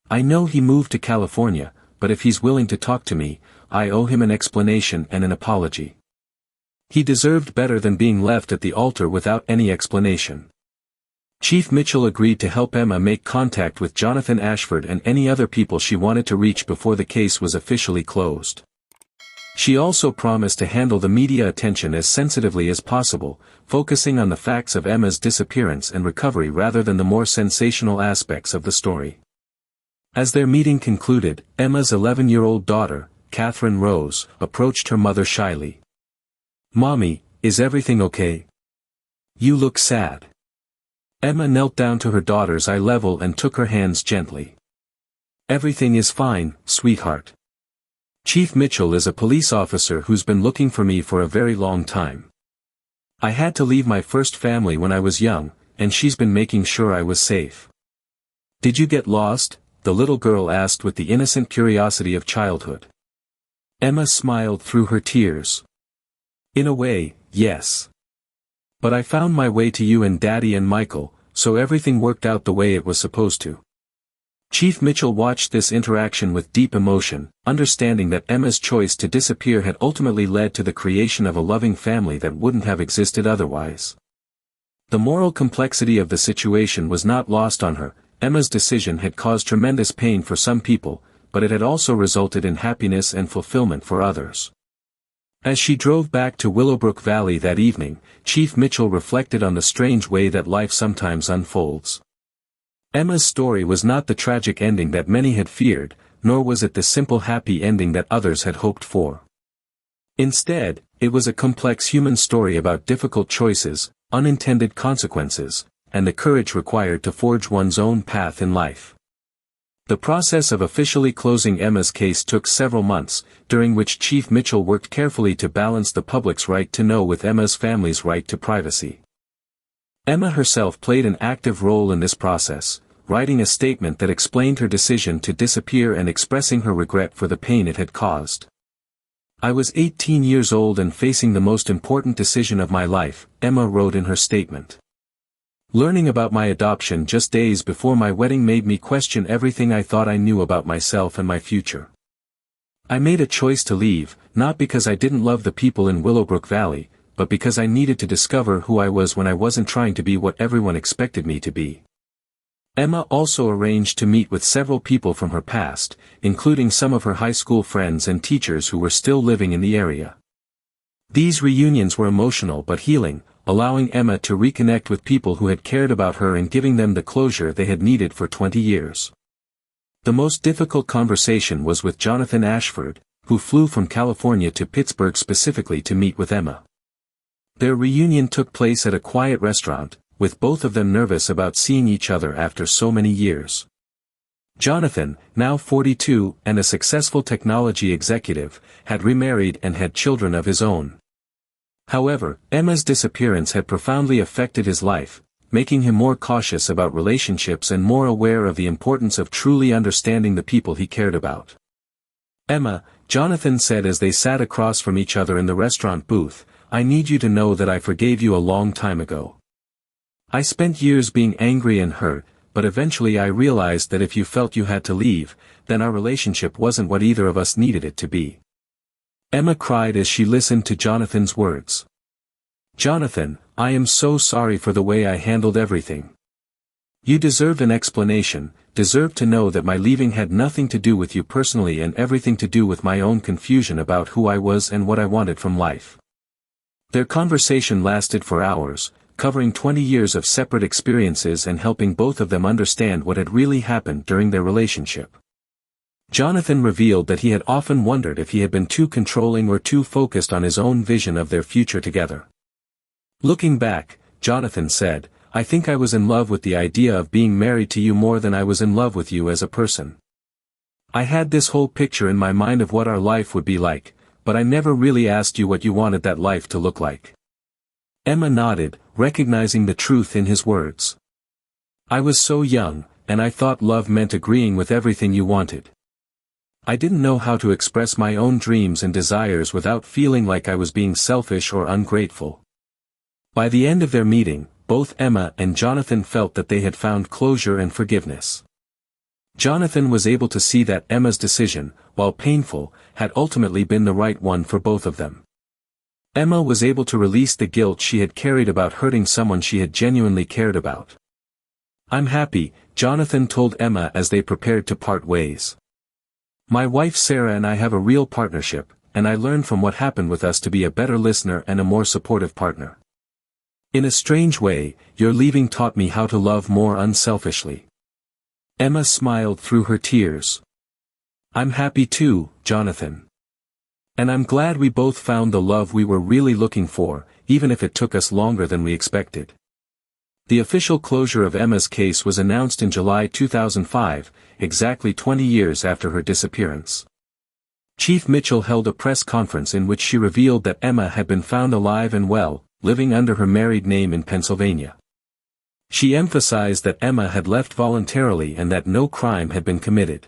I know he moved to California, but if he's willing to talk to me, I owe him an explanation and an apology. He deserved better than being left at the altar without any explanation." Chief Mitchell agreed to help Emma make contact with Jonathan Ashford and any other people she wanted to reach before the case was officially closed. She also promised to handle the media attention as sensitively as possible, focusing on the facts of Emma's disappearance and recovery rather than the more sensational aspects of the story. As their meeting concluded, Emma's 11-year-old daughter, Catherine Rose, approached her mother shyly. "Mommy, is everything okay? You look sad." Emma knelt down to her daughter's eye level and took her hands gently. "Everything is fine, sweetheart. Chief Mitchell is a police officer who's been looking for me for a very long time. I had to leave my first family when I was young, and she's been making sure I was safe." "Did you get lost?" the little girl asked with the innocent curiosity of childhood. Emma smiled through her tears. "In a way, yes. But I found my way to you and Daddy and Michael, so everything worked out the way it was supposed to." Chief Mitchell watched this interaction with deep emotion, understanding that Emma's choice to disappear had ultimately led to the creation of a loving family that wouldn't have existed otherwise. The moral complexity of the situation was not lost on her. Emma's decision had caused tremendous pain for some people, but it had also resulted in happiness and fulfillment for others. As she drove back to Willowbrook Valley that evening, Chief Mitchell reflected on the strange way that life sometimes unfolds. Emma's story was not the tragic ending that many had feared, nor was it the simple happy ending that others had hoped for. Instead, it was a complex human story about difficult choices, unintended consequences, and the courage required to forge one's own path in life. The process of officially closing Emma's case took several months, during which Chief Mitchell worked carefully to balance the public's right to know with Emma's family's right to privacy. Emma herself played an active role in this process, writing a statement that explained her decision to disappear and expressing her regret for the pain it had caused. "I was 18 years old and facing the most important decision of my life," Emma wrote in her statement. "Learning about my adoption just days before my wedding made me question everything I thought I knew about myself and my future. I made a choice to leave, not because I didn't love the people in Willowbrook Valley, but because I needed to discover who I was when I wasn't trying to be what everyone expected me to be." Emma also arranged to meet with several people from her past, including some of her high school friends and teachers who were still living in the area. These reunions were emotional but healing, allowing Emma to reconnect with people who had cared about her and giving them the closure they had needed for 20 years. The most difficult conversation was with Jonathan Ashford, who flew from California to Pittsburgh specifically to meet with Emma. Their reunion took place at a quiet restaurant, with both of them nervous about seeing each other after so many years. Jonathan, now 42 and a successful technology executive, had remarried and had children of his own. However, Emma's disappearance had profoundly affected his life, making him more cautious about relationships and more aware of the importance of truly understanding the people he cared about. "Emma," Jonathan said as they sat across from each other in the restaurant booth, "I need you to know that I forgave you a long time ago. I spent years being angry and hurt, but eventually I realized that if you felt you had to leave, then our relationship wasn't what either of us needed it to be." Emma cried as she listened to Jonathan's words. "Jonathan, I am so sorry for the way I handled everything. You deserve an explanation, deserve to know that my leaving had nothing to do with you personally and everything to do with my own confusion about who I was and what I wanted from life." Their conversation lasted for hours, covering 20 years of separate experiences and helping both of them understand what had really happened during their relationship. Jonathan revealed that he had often wondered if he had been too controlling or too focused on his own vision of their future together. "Looking back," Jonathan said, "I think I was in love with the idea of being married to you more than I was in love with you as a person. I had this whole picture in my mind of what our life would be like, but I never really asked you what you wanted that life to look like." Emma nodded, recognizing the truth in his words. "I was so young, and I thought love meant agreeing with everything you wanted. I didn't know how to express my own dreams and desires without feeling like I was being selfish or ungrateful." By the end of their meeting, both Emma and Jonathan felt that they had found closure and forgiveness. Jonathan was able to see that Emma's decision, while painful, had ultimately been the right one for both of them. Emma was able to release the guilt she had carried about hurting someone she had genuinely cared about. "I'm happy," Jonathan told Emma as they prepared to part ways. "My wife Sarah and I have a real partnership, and I learned from what happened with us to be a better listener and a more supportive partner. In a strange way, your leaving taught me how to love more unselfishly." Emma smiled through her tears. "I'm happy too, Jonathan. And I'm glad we both found the love we were really looking for, even if it took us longer than we expected." The official closure of Emma's case was announced in July 2005, exactly 20 years after her disappearance. Chief Mitchell held a press conference in which she revealed that Emma had been found alive and well, living under her married name in Pennsylvania. She emphasized that Emma had left voluntarily and that no crime had been committed.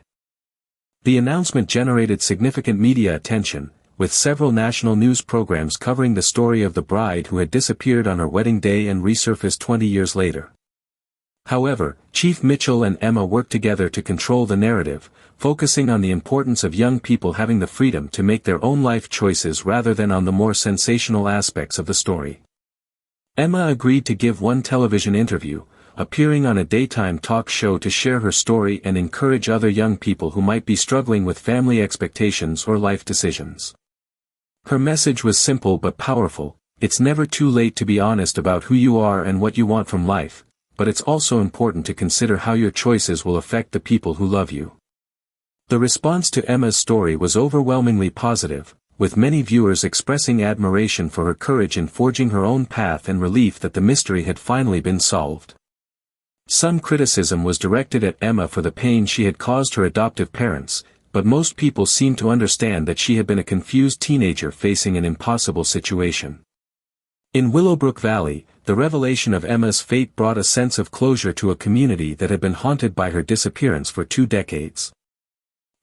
The announcement generated significant media attention, with several national news programs covering the story of the bride who had disappeared on her wedding day and resurfaced 20 years later. However, Chief Mitchell and Emma worked together to control the narrative, focusing on the importance of young people having the freedom to make their own life choices rather than on the more sensational aspects of the story. Emma agreed to give one television interview, appearing on a daytime talk show to share her story and encourage other young people who might be struggling with family expectations or life decisions. Her message was simple but powerful: it's never too late to be honest about who you are and what you want from life, but it's also important to consider how your choices will affect the people who love you. The response to Emma's story was overwhelmingly positive, with many viewers expressing admiration for her courage in forging her own path and relief that the mystery had finally been solved. Some criticism was directed at Emma for the pain she had caused her adoptive parents, but most people seemed to understand that she had been a confused teenager facing an impossible situation. In Willowbrook Valley, the revelation of Emma's fate brought a sense of closure to a community that had been haunted by her disappearance for 2 decades.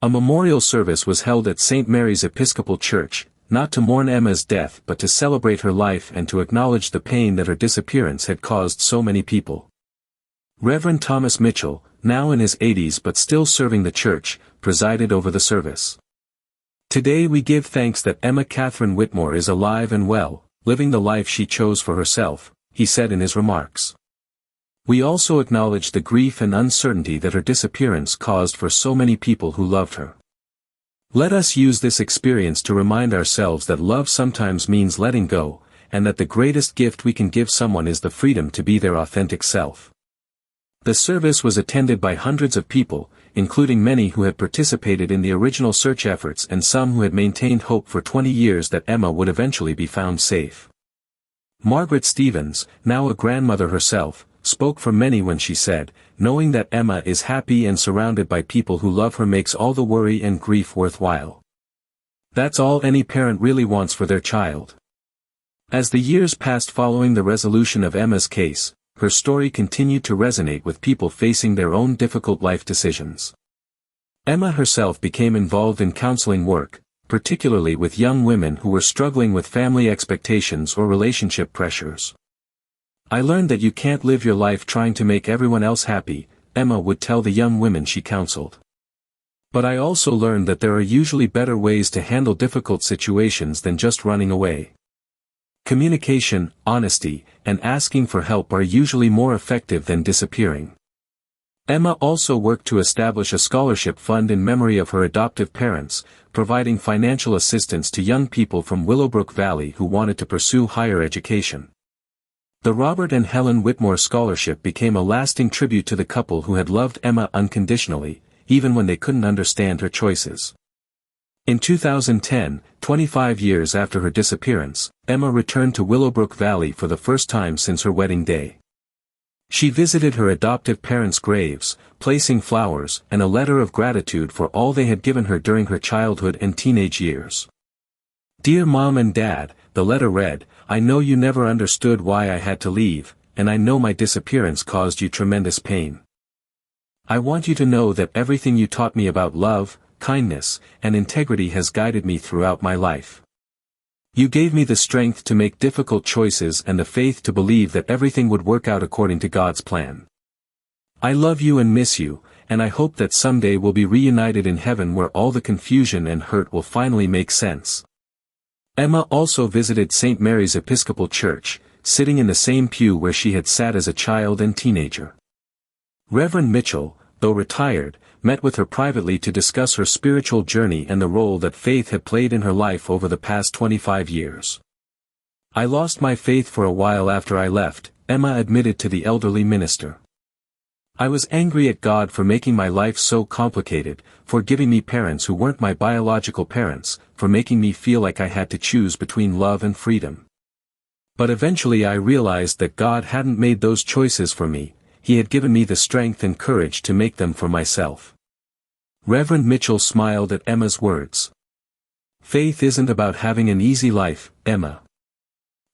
A memorial service was held at St. Mary's Episcopal Church, not to mourn Emma's death but to celebrate her life and to acknowledge the pain that her disappearance had caused so many people. Reverend Thomas Mitchell, now in his 80s but still serving the church, presided over the service. "Today we give thanks that Emma Catherine Whitmore is alive and well, living the life she chose for herself," he said in his remarks. "We also acknowledge the grief and uncertainty that her disappearance caused for so many people who loved her. Let us use this experience to remind ourselves that love sometimes means letting go, and that the greatest gift we can give someone is the freedom to be their authentic self." The service was attended by hundreds of people, including many who had participated in the original search efforts and some who had maintained hope for 20 years that Emma would eventually be found safe. Margaret Stevens, now a grandmother herself, spoke for many when she said, "Knowing that Emma is happy and surrounded by people who love her makes all the worry and grief worthwhile. That's all any parent really wants for their child." As the years passed following the resolution of Emma's case, her story continued to resonate with people facing their own difficult life decisions. Emma herself became involved in counseling work, particularly with young women who were struggling with family expectations or relationship pressures. "I learned that you can't live your life trying to make everyone else happy," Emma would tell the young women she counseled. "But I also learned that there are usually better ways to handle difficult situations than just running away. Communication, honesty, and asking for help are usually more effective than disappearing." Emma also worked to establish a scholarship fund in memory of her adoptive parents, providing financial assistance to young people from Willowbrook Valley who wanted to pursue higher education. The Robert and Helen Whitmore Scholarship became a lasting tribute to the couple who had loved Emma unconditionally, even when they couldn't understand her choices. In 2010, 25 years after her disappearance, Emma returned to Willowbrook Valley for the first time since her wedding day. She visited her adoptive parents' graves, placing flowers and a letter of gratitude for all they had given her during her childhood and teenage years. Dear Mom and Dad, the letter read, I know you never understood why I had to leave, and I know my disappearance caused you tremendous pain. I want you to know that everything you taught me about love, kindness, and integrity has guided me throughout my life. You gave me the strength to make difficult choices and the faith to believe that everything would work out according to God's plan. I love you and miss you, and I hope that someday we'll be reunited in heaven where all the confusion and hurt will finally make sense. Emma also visited St. Mary's Episcopal Church, sitting in the same pew where she had sat as a child and teenager. Reverend Mitchell, though retired, met with her privately to discuss her spiritual journey and the role that faith had played in her life over the past 25 years. I lost my faith for a while after I left, Emma admitted to the elderly minister. I was angry at God for making my life so complicated, for giving me parents who weren't my biological parents, for making me feel like I had to choose between love and freedom. But eventually I realized that God hadn't made those choices for me, He had given me the strength and courage to make them for myself. Reverend Mitchell smiled at Emma's words. Faith isn't about having an easy life, Emma.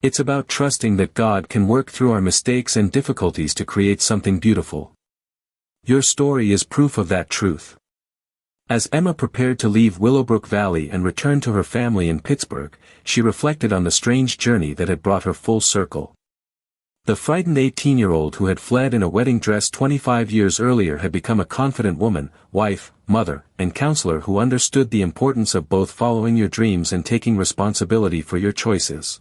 It's about trusting that God can work through our mistakes and difficulties to create something beautiful. Your story is proof of that truth. As Emma prepared to leave Willowbrook Valley and return to her family in Pittsburgh, she reflected on the strange journey that had brought her full circle. The frightened 18-year-old who had fled in a wedding dress 25 years earlier had become a confident woman, wife, mother, and counselor who understood the importance of both following your dreams and taking responsibility for your choices.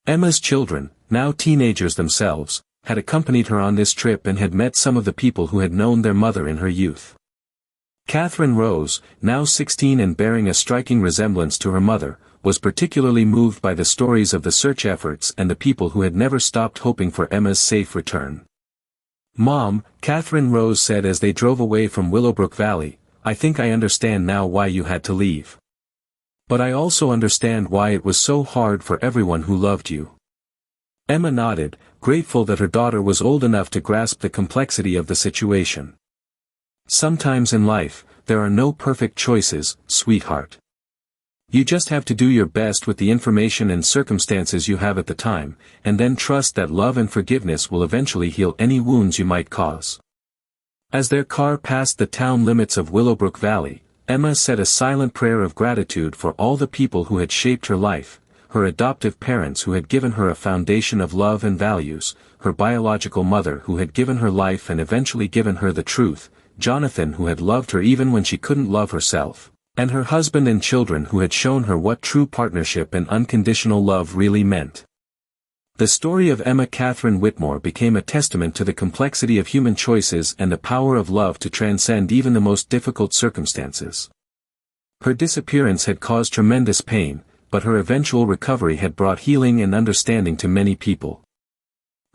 Emma's children, now teenagers themselves, had accompanied her on this trip and had met some of the people who had known their mother in her youth. Catherine Rose, now 16 and bearing a striking resemblance to her mother, was particularly moved by the stories of the search efforts and the people who had never stopped hoping for Emma's safe return. Mom, Catherine Rose said as they drove away from Willowbrook Valley, I think I understand now why you had to leave. But I also understand why it was so hard for everyone who loved you. Emma nodded, grateful that her daughter was old enough to grasp the complexity of the situation. Sometimes in life, there are no perfect choices, sweetheart. You just have to do your best with the information and circumstances you have at the time, and then trust that love and forgiveness will eventually heal any wounds you might cause. As their car passed the town limits of Willowbrook Valley, Emma said a silent prayer of gratitude for all the people who had shaped her life, her adoptive parents who had given her a foundation of love and values, her biological mother who had given her life and eventually given her the truth, Jonathan who had loved her even when she couldn't love herself, and her husband and children who had shown her what true partnership and unconditional love really meant. The story of Emma Catherine Whitmore became a testament to the complexity of human choices and the power of love to transcend even the most difficult circumstances. Her disappearance had caused tremendous pain, but her eventual recovery had brought healing and understanding to many people.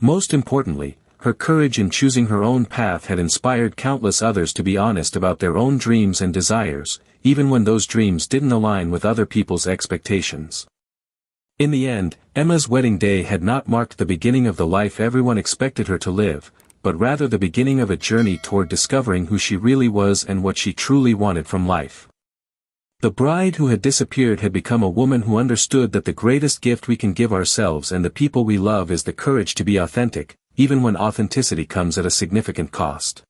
Most importantly, her courage in choosing her own path had inspired countless others to be honest about their own dreams and desires, even when those dreams didn't align with other people's expectations. In the end, Emma's wedding day had not marked the beginning of the life everyone expected her to live, but rather the beginning of a journey toward discovering who she really was and what she truly wanted from life. The bride who had disappeared had become a woman who understood that the greatest gift we can give ourselves and the people we love is the courage to be authentic, even when authenticity comes at a significant cost.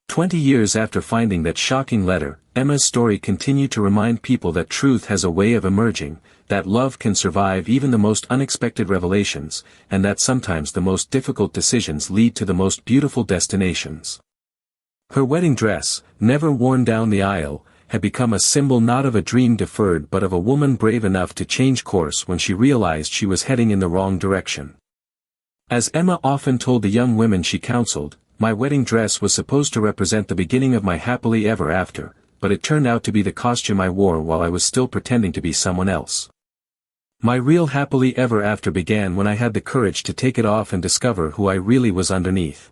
20 years after finding that shocking letter, Emma's story continued to remind people that truth has a way of emerging, that love can survive even the most unexpected revelations, and that sometimes the most difficult decisions lead to the most beautiful destinations. Her wedding dress, never worn down the aisle, had become a symbol not of a dream deferred but of a woman brave enough to change course when she realized she was heading in the wrong direction. As Emma often told the young women she counseled, my wedding dress was supposed to represent the beginning of my happily ever after, but it turned out to be the costume I wore while I was still pretending to be someone else. My real happily ever after began when I had the courage to take it off and discover who I really was underneath.